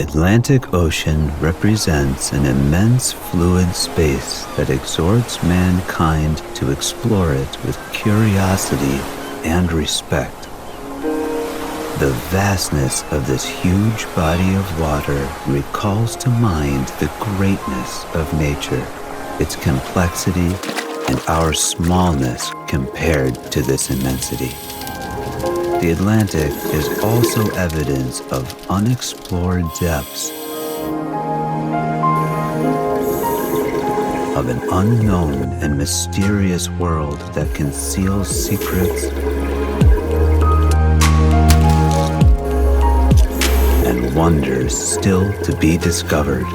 Atlantic Ocean represents an immense fluid space that exhorts mankind to explore it with curiosity and respect. The vastness of this huge body of water recalls to mind the greatness of nature, its complexity, and our smallness compared to this immensity. The Atlantic is also evidence of unexplored depths, of an unknown and mysterious world that conceals secrets and wonders still to be discovered.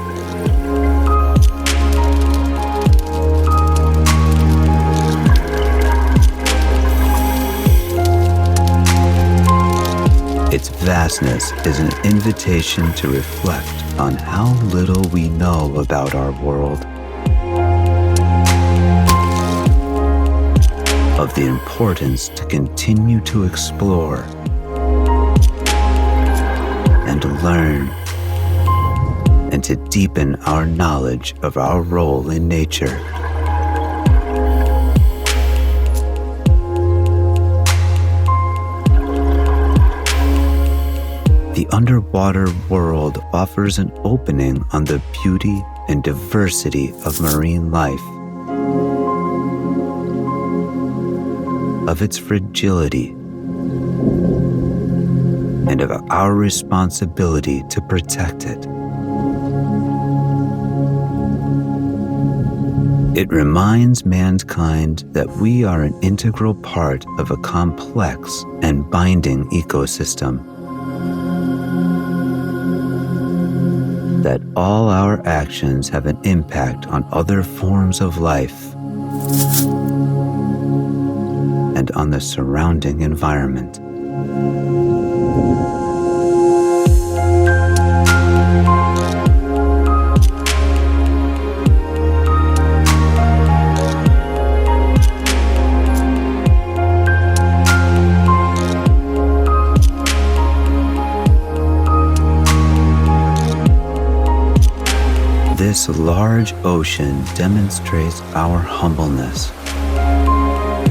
Its vastness is an invitation to reflect on how little we know about our world, of the importance to continue to explore and learn, and to deepen our knowledge of our role in nature. The underwater world offers an opening on the beauty and diversity of marine life, of its fragility, and of our responsibility to protect it. It reminds mankind that we are an integral part of a complex and binding ecosystem, that all our actions have an impact on other forms of life and on the surrounding environment. This large ocean demonstrates our humbleness.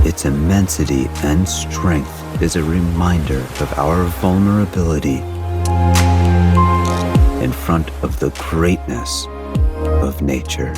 Its immensity and strength is a reminder of our vulnerability in front of the greatness of nature.